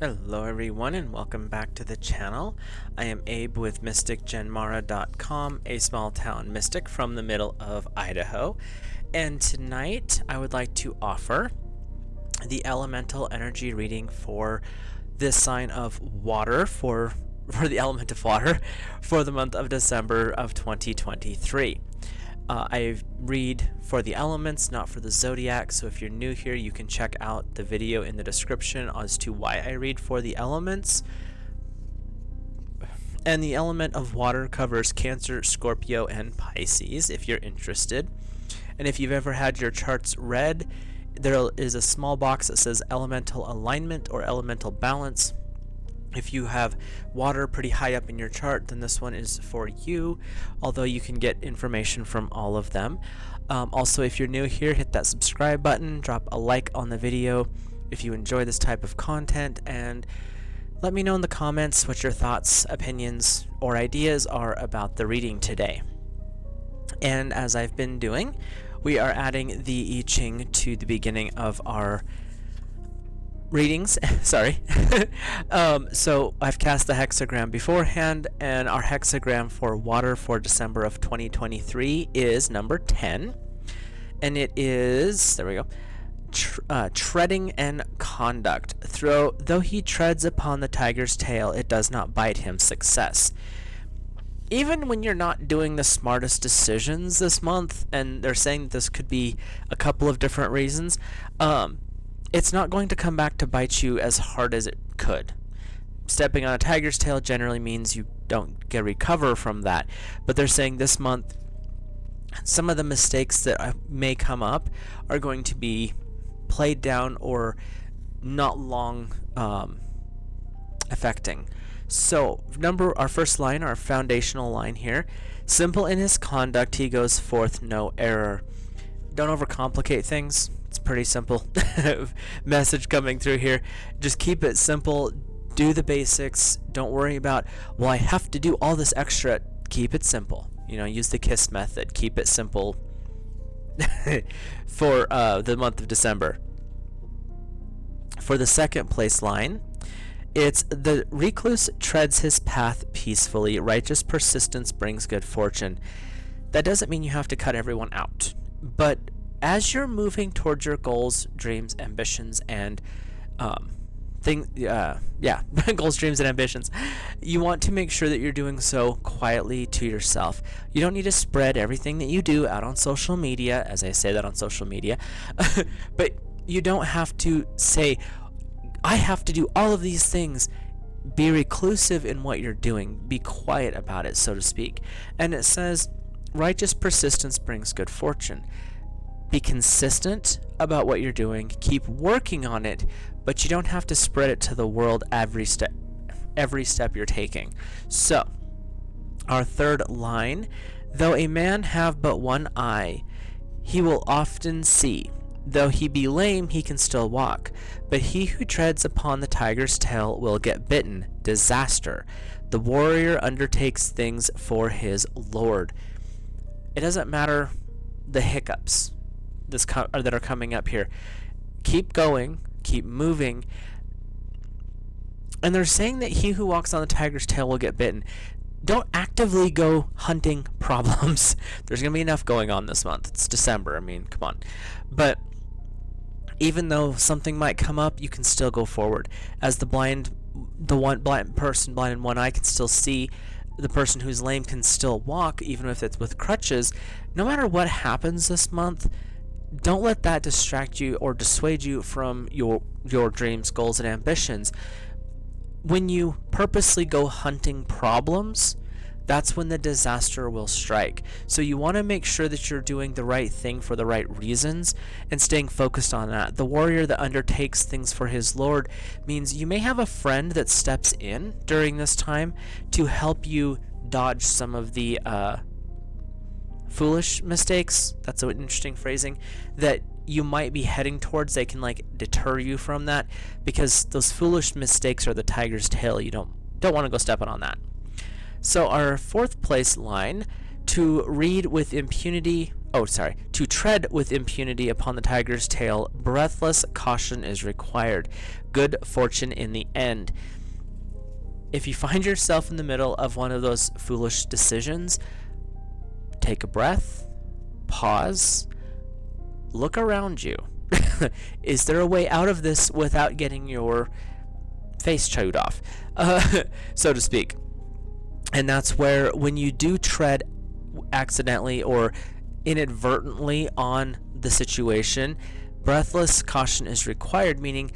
Hello everyone and welcome back to the channel. I am Abe with MysticGenmara.com, a small town mystic from the middle of Idaho. And tonight I would like to offer the elemental energy reading for this sign of water, for the element of water, for the month of December of 2023. I read for the elements, not for the zodiac, so if you're new here, you can check out the video in the description as to why I read for the elements. And the element of water covers Cancer, Scorpio, and Pisces, if you're interested. And if you've ever had your charts read, there is a small box that says elemental alignment or elemental balance. If you have water pretty high up in your chart, then this one is for you, although you can get information from all of them. Also, if you're new here, hit that subscribe button, drop a like on the video if you enjoy this type of content, and let me know in the comments what your thoughts, opinions, or ideas are about the reading today. And as I've been doing, we are adding the I-ching to the beginning of our readings. Sorry. So I've cast the hexagram beforehand, and our hexagram for water for December of 2023 is number 10, and it is, there we go, treading and conduct. Though he treads upon the tiger's tail, it does not bite him. Success. Even when you're not doing the smartest decisions this month, and they're saying that this could be a couple of different reasons, it's not going to come back to bite you as hard as it could. Stepping on a tiger's tail generally means you don't get recover from that, but they're saying this month some of the mistakes that may come up are going to be played down or not long affecting. So our first line, our foundational line here: simple in his conduct, he goes forth no error. Don't overcomplicate things. It's pretty simple message coming through here. Just keep it simple. Do the basics. Don't worry about, well, I have to do all this extra. Keep it simple. Use the KISS method. Keep it simple for the month of December. For the second place line, it's the recluse treads his path peacefully. Righteous persistence brings good fortune. That doesn't mean you have to cut everyone out, but as you're moving towards your goals, dreams, ambitions, and goals, dreams, and ambitions, you want to make sure that you're doing so quietly to yourself. You don't need to spread everything that you do out on social media, as I say that on social media, but you don't have to say, I have to do all of these things. Be reclusive in what you're doing. Be quiet about it, so to speak. And it says, righteous persistence brings good fortune. Be consistent about what you're doing. Keep working on it, but you don't have to spread it to the world every step you're taking. So, our third line: though a man have but one eye, he will often see. Though he be lame, he can still walk. But he who treads upon the tiger's tail will get bitten. Disaster. The warrior undertakes things for his Lord. It doesn't matter the hiccups that are coming up here. Keep going, keep moving. And they're saying that he who walks on the tiger's tail will get bitten. Don't actively go hunting problems. There's going to be enough going on this month. It's December. I mean, come on. But even though something might come up, you can still go forward. As the blind person, blind in one eye, can still see. The person who's lame can still walk, even if it's with crutches. No matter what happens this month, don't let that distract you or dissuade you from your dreams, goals, and ambitions. When you purposely go hunting problems, that's when the disaster will strike. So you want to make sure that you're doing the right thing for the right reasons and staying focused on that. The warrior that undertakes things for his Lord means you may have a friend that steps in during this time to help you dodge some of the foolish mistakes. That's an interesting phrasing that you might be heading towards. They can deter you from that, because those foolish mistakes are the tiger's tail. You don't want to go stepping on that. So our fourth place line: to read with impunity, to tread with impunity upon the tiger's tail. Breathless caution is required. Good fortune in the end. If you find yourself in the middle of one of those foolish decisions, take a breath, pause, look around you. Is there a way out of this without getting your face chewed off, so to speak? And that's where, when you do tread accidentally or inadvertently on the situation, breathless caution is required, meaning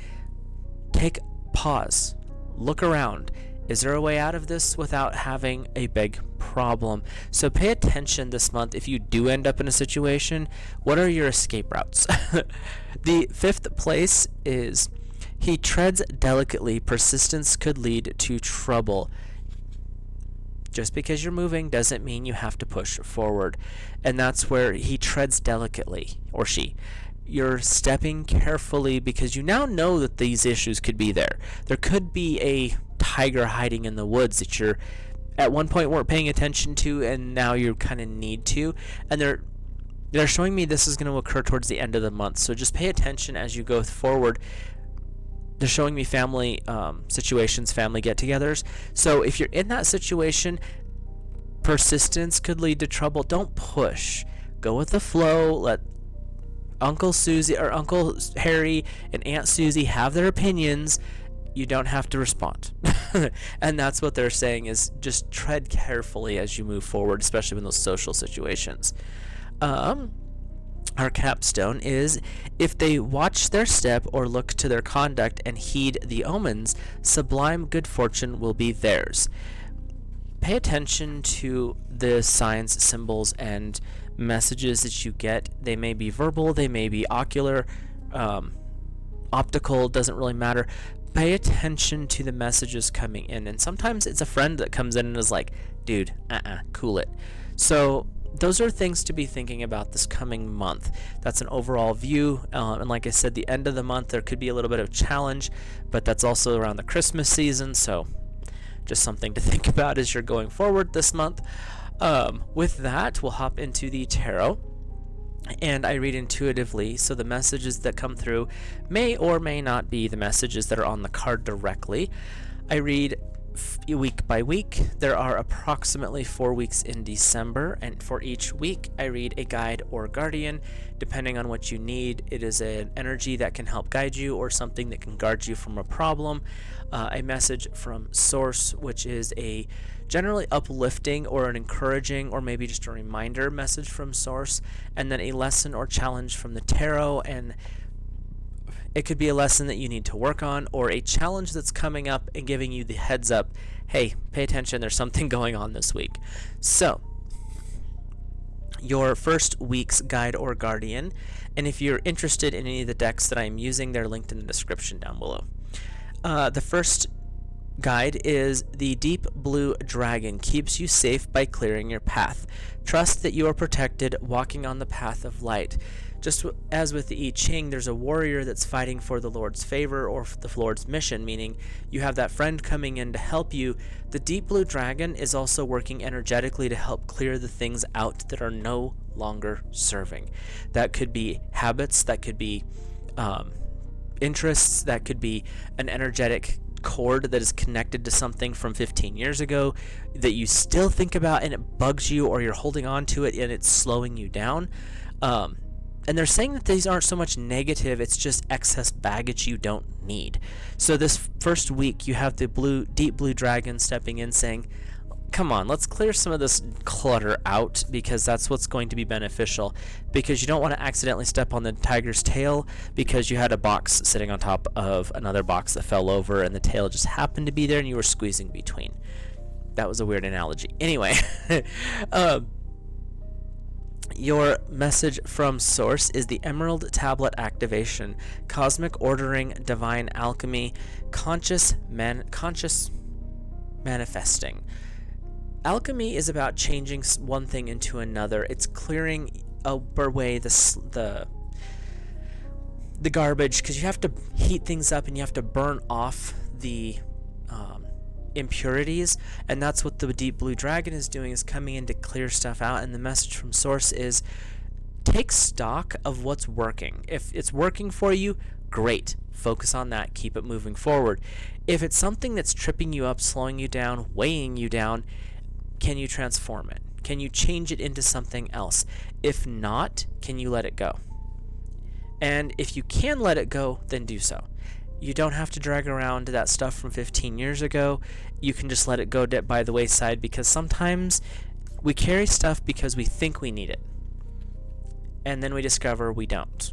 take pause, look around. Is there a way out of this without having a big problem? So pay attention this month. If you do end up in a situation, what are your escape routes? The 5th place is, he treads delicately. Persistence could lead to trouble. Just because you're moving doesn't mean you have to push forward. And that's where he treads delicately, or she. You're stepping carefully because you now know that these issues could be there. There could be a tiger hiding in the woods that you're at one point weren't paying attention to, and now you kind of need to. And they're showing me this is going to occur towards the end of the month. So just pay attention as you go forward. They're showing me family situations, family get-togethers. So if you're in that situation, persistence could lead to trouble. Don't push. Go with the flow. Let Uncle Susie or Uncle Harry and Aunt Susie have their opinions. You don't have to respond. And that's what they're saying, is just tread carefully as you move forward, especially in those social situations. Our capstone is, if they watch their step or look to their conduct and heed the omens, sublime good fortune will be theirs. Pay attention to the signs, symbols, and messages that you get. They may be verbal, they may be ocular, optical, doesn't really matter. Pay attention to the messages coming in, and sometimes it's a friend that comes in and is like, dude, cool it. So those are things to be thinking about this coming month. That's an overall view, and like I said, the end of the month there could be a little bit of challenge, but that's also around the Christmas season, so just something to think about as you're going forward this month. With that, we'll hop into the tarot, and I read intuitively, so the messages that come through may or may not be the messages that are on the card directly. I read week by week. There are approximately 4 weeks in December, and for each week I read a guide or guardian depending on what you need. It is an energy that can help guide you or something that can guard you from a problem. A message from source, which is a generally uplifting or an encouraging or maybe just a reminder message from source, and then a lesson or challenge from the tarot, and it could be a lesson that you need to work on or a challenge that's coming up and giving you the heads up, hey, pay attention, there's something going on this week. So your first week's guide or guardian, and if you're interested in any of the decks that I'm using, they're linked in the description down below. The first guide is, the deep blue dragon keeps you safe by clearing your path. Trust that you are protected, walking on the path of light. Just as with the I-ching, there's a warrior that's fighting for the Lord's favor or the Lord's mission, meaning you have that friend coming in to help you. The deep blue dragon is also working energetically to help clear the things out that are no longer serving. That could be habits, that could be interests, that could be an energetic cord that is connected to something from 15 years ago that you still think about and it bugs you, or you're holding on to it and it's slowing you down. And they're saying that these aren't so much negative, it's just excess baggage you don't need. So this first week you have the deep blue dragon stepping in saying, come on, let's clear some of this clutter out, because that's what's going to be beneficial, because you don't want to accidentally step on the tiger's tail because you had a box sitting on top of another box that fell over and the tail just happened to be there and you were squeezing between. That was a weird analogy. Anyway, your message from source is the Emerald Tablet activation, cosmic ordering, divine alchemy, conscious manifesting. Alchemy is about changing one thing into another. It's clearing away the garbage, because you have to heat things up and you have to burn off the impurities, and that's what the deep blue dragon is doing, is coming in to clear stuff out. And the message from source is, take stock of what's working. If it's working for you, great. Focus on that. Keep it moving forward. If it's something that's tripping you up, slowing you down, weighing you down, can you transform it? Can you change it into something else? If not, can you let it go? And if you can let it go, then do so. You don't have to drag around that stuff from 15 years ago. You can just let it go by the wayside, because sometimes we carry stuff because we think we need it, and then we discover we don't.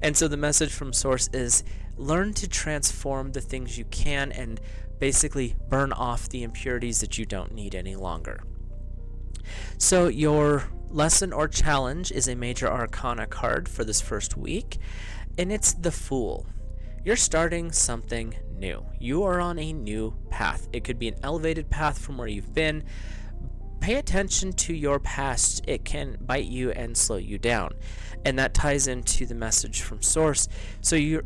And so the message from Source is learn to transform the things you can and basically burn off the impurities that you don't need any longer. So your lesson or challenge is a Major Arcana card for this first week, and it's the Fool. You're starting something new. You are on a new path. It could be an elevated path from where you've been. Pay attention to your past. It can bite you and slow you down. And that ties into the message from Source. So you're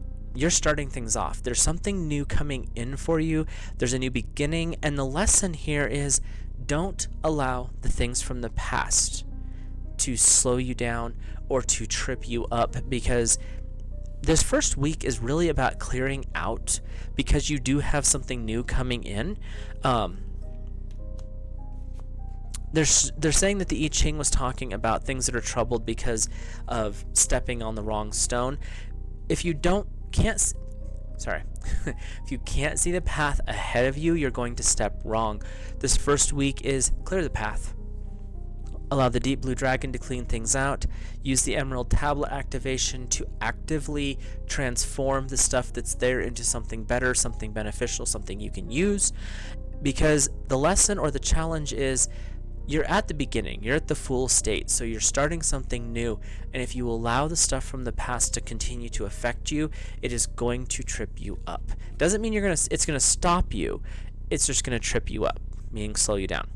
starting things off. There's something new coming in for you. There's a new beginning. And the lesson here is don't allow the things from the past to slow you down or to trip you up, because this first week is really about clearing out, because you do have something new coming in. They're saying that the I-ching was talking about things that are troubled because of stepping on the wrong stone. If you can't see the path ahead of you, you're going to step wrong. This first week is clear the path. Allow the deep blue dragon to clean things out. Use the emerald tablet activation to actively transform the stuff that's there into something better, something beneficial, something you can use. Because the lesson or the challenge is you're at the beginning, you're at the Fool state, so you're starting something new. And if you allow the stuff from the past to continue to affect you, it is going to trip you up. Doesn't mean it's going to stop you. It's just going to trip you up, meaning slow you down.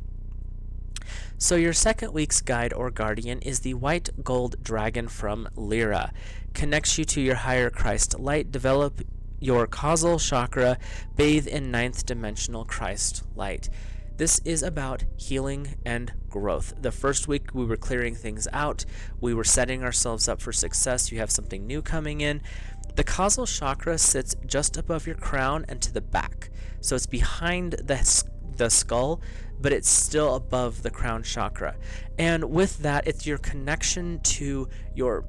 So your second week's guide or guardian is the white gold dragon from Lyra. Connects you to your higher Christ light. Develop your causal chakra. Bathe in 9th dimensional Christ light. This is about healing and growth. The first week we were clearing things out. We were setting ourselves up for success. You have something new coming in. The causal chakra sits just above your crown and to the back. So it's behind the skull, but it's still above the crown chakra. And with that, it's your connection to your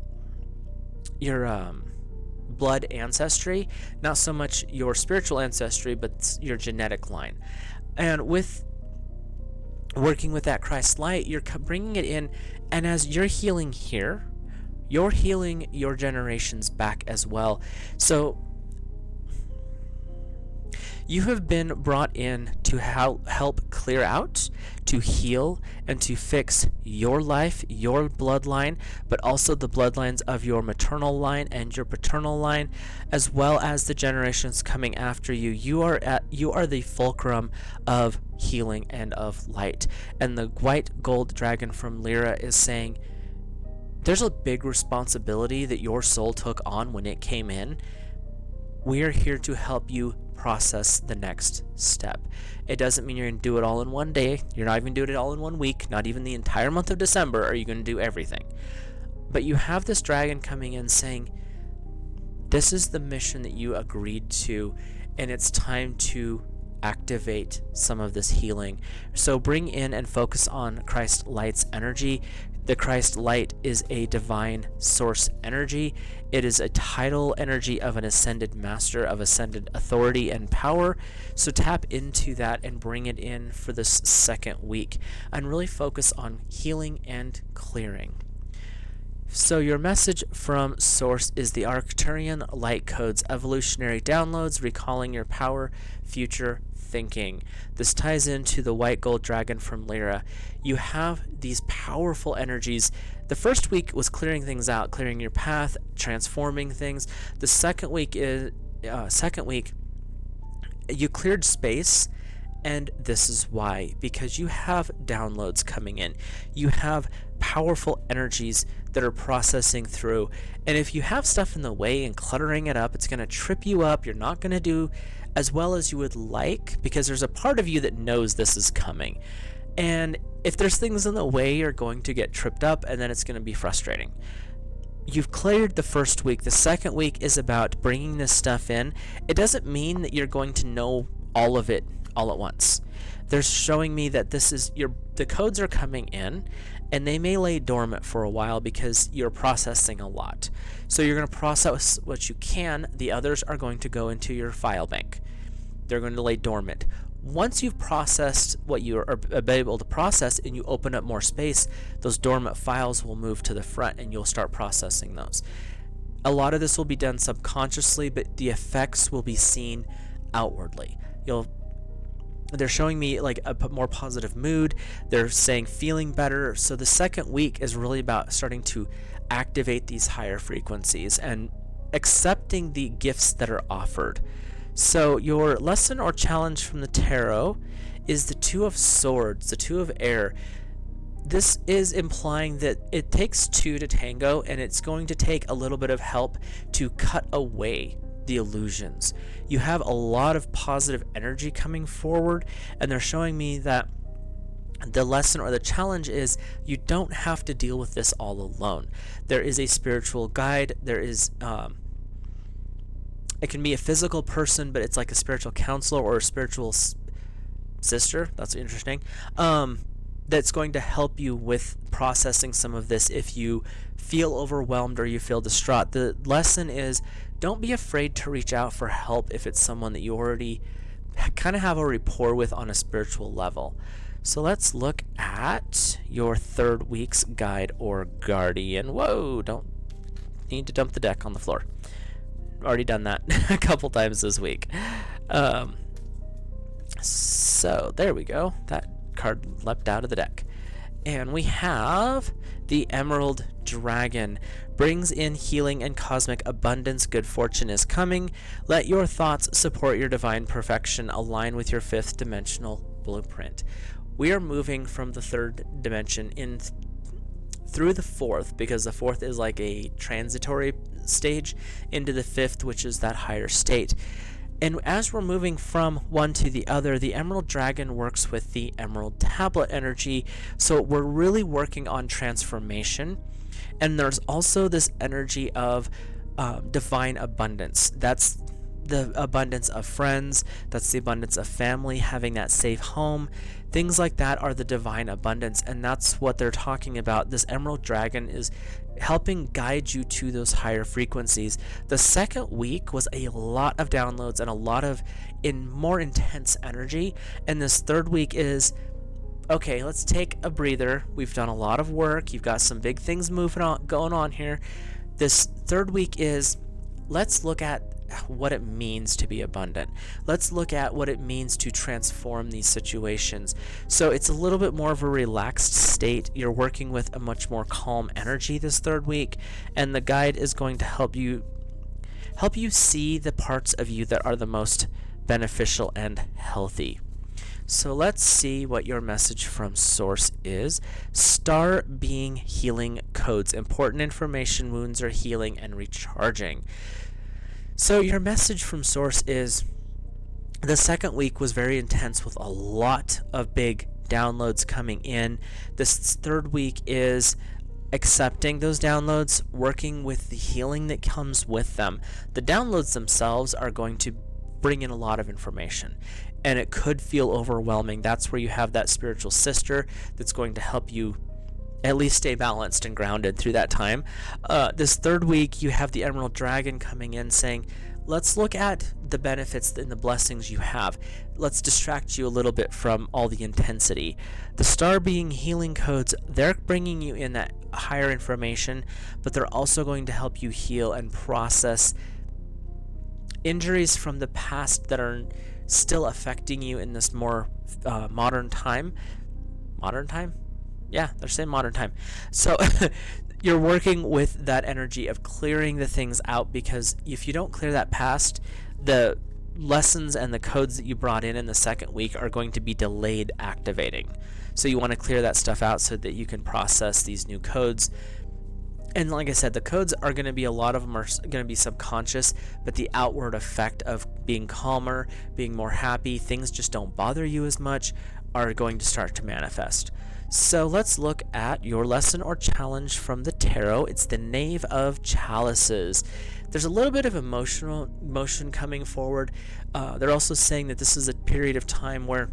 blood ancestry, not so much your spiritual ancestry, but your genetic line. And with working with that Christ light, you're bringing it in, and as you're healing here, you're healing your generations back as well. So you have been brought in to help clear out, to heal, and to fix your life, your bloodline, but also the bloodlines of your maternal line and your paternal line, as well as the generations coming after you. You are the fulcrum of healing and of light. And the white gold dragon from Lyra is saying there's a big responsibility that your soul took on when it came in. We are here to help you process the next step. It doesn't mean you're going to do it all in one day. You're not even doing it all in 1 week. Not even the entire month of December are you going to do everything. But you have this dragon coming in saying, this is the mission that you agreed to, and it's time to activate some of this healing. So bring in and focus on Christ Light's energy. The Christ Light is a divine source energy. It is a tidal energy of an ascended master, of ascended authority and power. So tap into that and bring it in for this second week and really focus on healing and clearing. So your message from Source is the Arcturian Light Codes, evolutionary downloads, recalling your power, future thinking. This ties into the white gold dragon from Lyra. You have these powerful energies. The first week was clearing things out, clearing your path, transforming things. The second week you cleared space, and this is why, because you have downloads coming in. You have powerful energies that are processing through, and if you have stuff in the way and cluttering it up, it's going to trip you up. You're not going to do as well as you would like, because there's a part of you that knows this is coming, And if there's things in the way, you're going to get tripped up, and then it's going to be frustrating. You've cleared the first week. The second week is about bringing this stuff in. It doesn't mean that you're going to know all of it all at once. They're showing me that the codes are coming in, and they may lay dormant for a while because you're processing a lot. So you're going to process what you can. The others are going to go into your file bank. They're going to lay dormant. Once you've processed what you are able to process and you open up more space, those dormant files will move to the front and you'll start processing those. A lot of this will be done subconsciously, but the effects will be seen outwardly. They're showing me like a more positive mood. They're saying feeling better. So the second week is really about starting to activate these higher frequencies and accepting the gifts that are offered. So your lesson or challenge from the tarot is the Two of Swords, the Two of Air. This is implying that it takes two to tango, and it's going to take a little bit of help to cut away the illusions. You have a lot of positive energy coming forward, and they're showing me that the lesson or the challenge is you don't have to deal with this all alone. There is a spiritual guide. There is it can be a physical person, but it's like a spiritual counselor or a spiritual sister. That's interesting. That's going to help you with processing some of this if you feel overwhelmed or you feel distraught. The lesson is don't be afraid to reach out for help if it's someone that you already kind of have a rapport with on a spiritual level. So let's look at your third week's guide or guardian. Whoa, don't need to dump the deck on the floor. Already done that a couple times this week. So there we go. That card leapt out of the deck. And we have the Emerald Dragon. Brings in healing and cosmic abundance. Good fortune is coming. Let your thoughts support your divine perfection. Align with your fifth dimensional blueprint. We are moving from the third dimension in through the fourth, because the fourth is like a transitory stage, into the fifth, which is that higher state. And as we're moving from one to the other, the Emerald Dragon works with the Emerald Tablet energy. So we're really working on transformation. And there's also this energy of divine abundance. That's the abundance of friends. That's the abundance of family, having that safe home. Things like that are the divine abundance. And that's what they're talking about. This Emerald Dragon is helping guide you to those higher frequencies. The second week was a lot of downloads and a lot of more intense energy. And this third week is, okay, let's take a breather. We've done a lot of work. You've got some big things going on here. This third week is, let's look at what it means to be abundant. Let's look at what it means to transform these situations. So it's a little bit more of a relaxed state. You're working with a much more calm energy this third week, and the guide is going to help you see the parts of you that are the most beneficial and healthy. So let's see what your message from Source is. Star being healing codes. Important information. Wounds are healing and recharging. So your message from Source is, the second week was very intense with a lot of big downloads coming in. This third week is accepting those downloads, working with the healing that comes with them. The downloads themselves are going to bring in a lot of information, and it could feel overwhelming. That's where you have that spiritual sister that's going to help you at least stay balanced and grounded through that time. This third week, you have the Emerald Dragon coming in saying, let's look at the benefits and the blessings you have. Let's distract you a little bit from all the intensity. The Star being healing codes, they're bringing you in that higher information, but they're also going to help you heal and process injuries from the past that are still affecting you in this more modern time. Modern time? Yeah, they're saying modern time. So you're working with that energy of clearing the things out, because if you don't clear that past, the lessons and the codes that you brought in the second week are going to be delayed activating. So you want to clear that stuff out so that you can process these new codes And like I said, the codes are going to be, a lot of them are going to be subconscious, but the outward effect of being calmer, being more happy, things just don't bother you as much, are going to start to manifest. So let's look at your lesson or challenge from the tarot. It's the Knave of Chalices. There's a little bit of emotion coming forward. They're also saying that this is a period of time where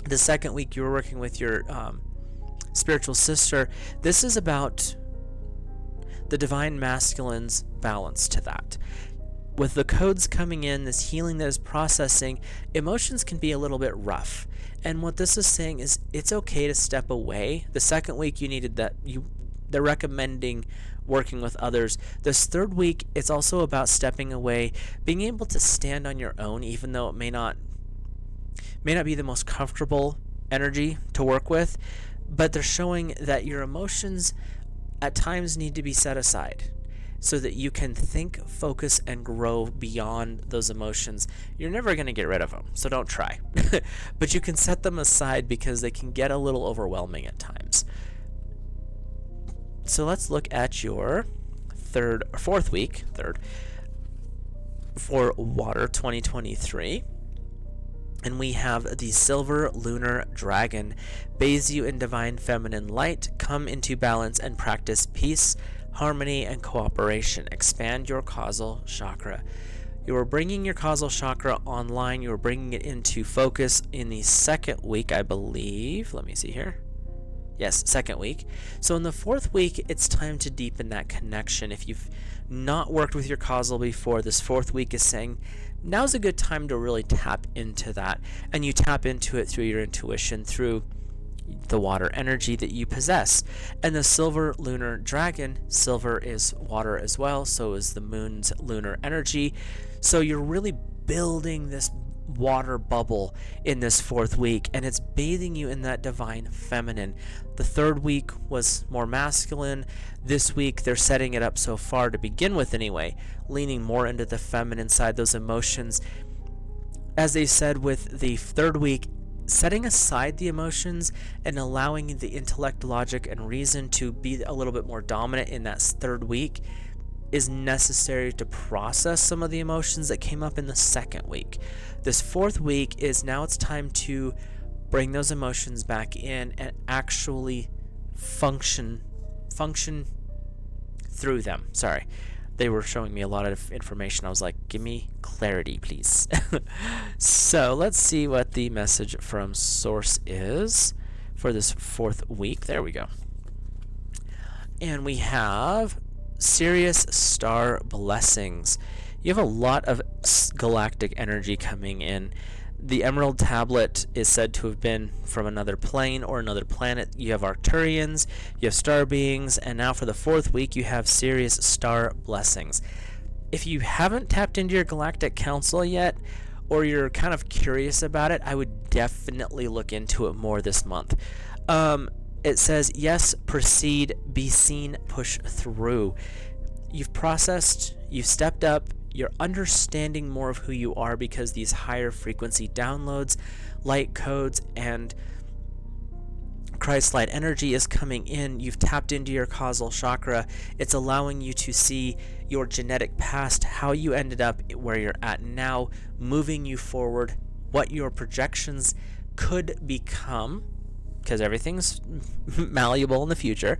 the second week you were working with your spiritual sister. This is about the divine masculine's balance to that. With the codes coming in, this healing that is processing, emotions can be a little bit rough. And what this is saying is it's okay to step away. The second week you needed that. They're recommending working with others. This third week, it's also about stepping away, being able to stand on your own, even though it may not be the most comfortable energy to work with. But they're showing that your emotions at times need to be set aside so that you can think, focus, and grow beyond those emotions. You're never going to get rid of them, so don't try. But you can set them aside because they can get a little overwhelming at times. So let's look at your fourth week for Water 2023. And we have the Silver Lunar Dragon. Bathe you in divine feminine light. Come into balance and practice peace, harmony, and cooperation. Expand your causal chakra. You are bringing your causal chakra online. You are bringing it into focus in the second week, I believe. Let me see here. Yes, second week. So in the fourth week, it's time to deepen that connection. If you've not worked with your causal before, this fourth week is saying now's a good time to really tap into that. And you tap into it through your intuition, through the water energy that you possess. And the Silver Lunar Dragon, silver is water as well, so is the moon's lunar energy. So you're really building this water bubble in this fourth week, and it's bathing you in that divine feminine. The third week was more masculine. This week they're setting it up so far to begin with anyway, leaning more into the feminine side, those emotions. As they said with the third week, setting aside the emotions and allowing the intellect, logic, and reason to be a little bit more dominant in that third week is necessary to process some of the emotions that came up in the second week. This fourth week is now it's time to bring those emotions back in and actually function through them. Sorry. They were showing me a lot of information. I was like, give me clarity, please. So let's see what the message from Source is for this fourth week. There we go. And we have Sirius Star Blessings. You have a lot of galactic energy coming in. The Emerald Tablet is said to have been from another plane or another planet. You have Arcturians, you have star beings, and now for the fourth week you have Sirius Star Blessings. If you haven't tapped into your Galactic Council yet, or you're kind of curious about it, I would definitely look into it more this month. It says, yes, proceed, be seen, push through. You've processed, you've stepped up, you're understanding more of who you are because these higher frequency downloads, light codes, and Christ light energy is coming in. You've tapped into your causal chakra. It's allowing you to see your genetic past, how you ended up where you're at now, moving you forward, what your projections could become, because everything's malleable in the future.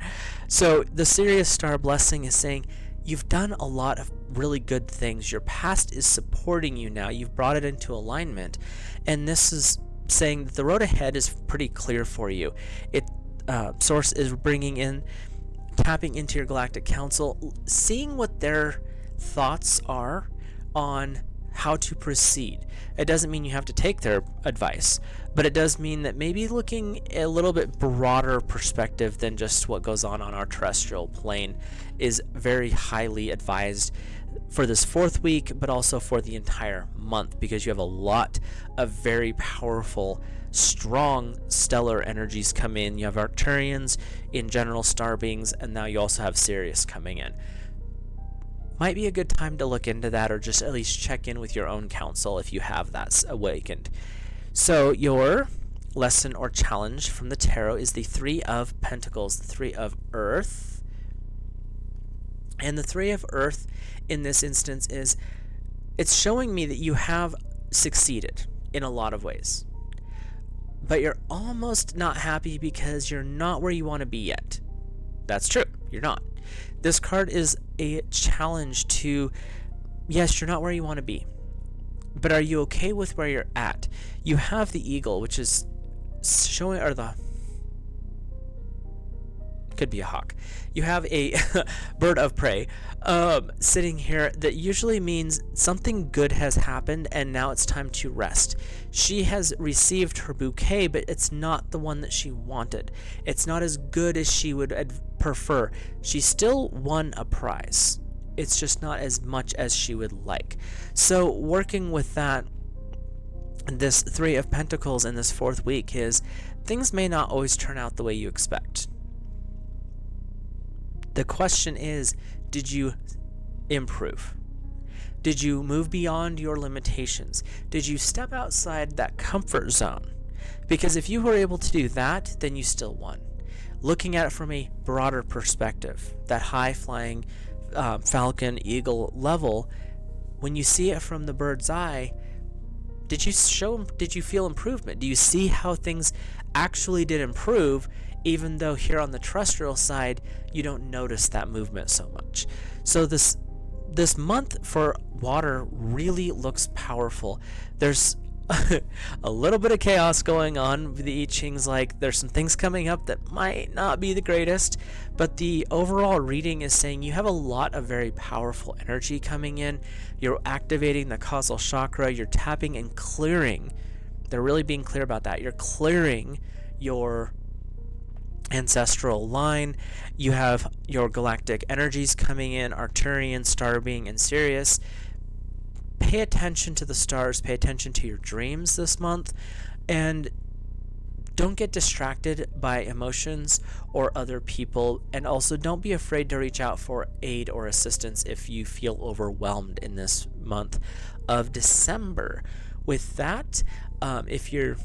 So the Sirius Star Blessing is saying you've done a lot of really good things. Your past is supporting you now. You've brought it into alignment. And this is saying that the road ahead is pretty clear for you. Source is bringing in, tapping into your Galactic Council, seeing what their thoughts are on how to proceed. It doesn't mean you have to take their advice, but it does mean that maybe looking a little bit broader perspective than just what goes on our terrestrial plane is very highly advised for this fourth week, but also for the entire month, because you have a lot of very powerful, strong stellar energies come in. You have Arcturians, in general star beings, and now you also have Sirius coming in. Might be a good time to look into that, or just at least check in with your own council if you have that awakened. So your lesson or challenge from the tarot is the Three of Pentacles, the Three of Earth. And the Three of Earth in this instance is, it's showing me that you have succeeded in a lot of ways, but you're almost not happy because you're not where you want to be yet. That's true, you're not. This card is a challenge to, yes, you're not where you want to be, but are you okay with where you're at? You have the eagle, which is showing, or the, could be a hawk. You have a bird of prey sitting here that usually means something good has happened and now it's time to rest. She has received her bouquet, but it's not the one that she wanted. It's not as good as she would prefer. She still won a prize. It's just not as much as she would like. So working with that, this Three of Pentacles in this fourth week is, things may not always turn out the way you expect. The question is, did you improve? Did you move beyond your limitations? Did you step outside that comfort zone? Because if you were able to do that, then you still won. Looking at it from a broader perspective, that high-flying falcon, eagle level, when you see it from the bird's eye, did you feel improvement? Do you see how things actually did improve, even though here on the terrestrial side you don't notice that movement so much? So this month for water really looks powerful. There's a little bit of chaos going on with the I-chings, like there's some things coming up that might not be the greatest, but the overall reading is saying you have a lot of very powerful energy coming in. You're activating the causal chakra, you're tapping and clearing. They're really being clear about that. You're clearing your ancestral line. You have your galactic energies coming in, Arcturian, Starbeing, and Sirius. Pay attention to the stars, pay attention to your dreams this month, and don't get distracted by emotions or other people, and also don't be afraid to reach out for aid or assistance if you feel overwhelmed in this month of December. With that, if you're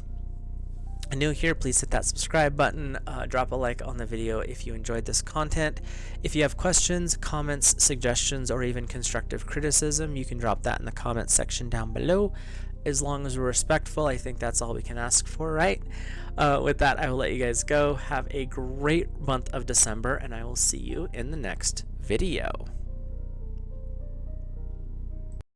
new here, please hit that subscribe button, drop a like on the video if you enjoyed this content. If you have questions, comments, suggestions, or even constructive criticism, you can drop that in the comments section down below. As long as we're respectful, I think that's all we can ask for, right? With that, I will let you guys go. Have a great month of December, and I will see you in the next video.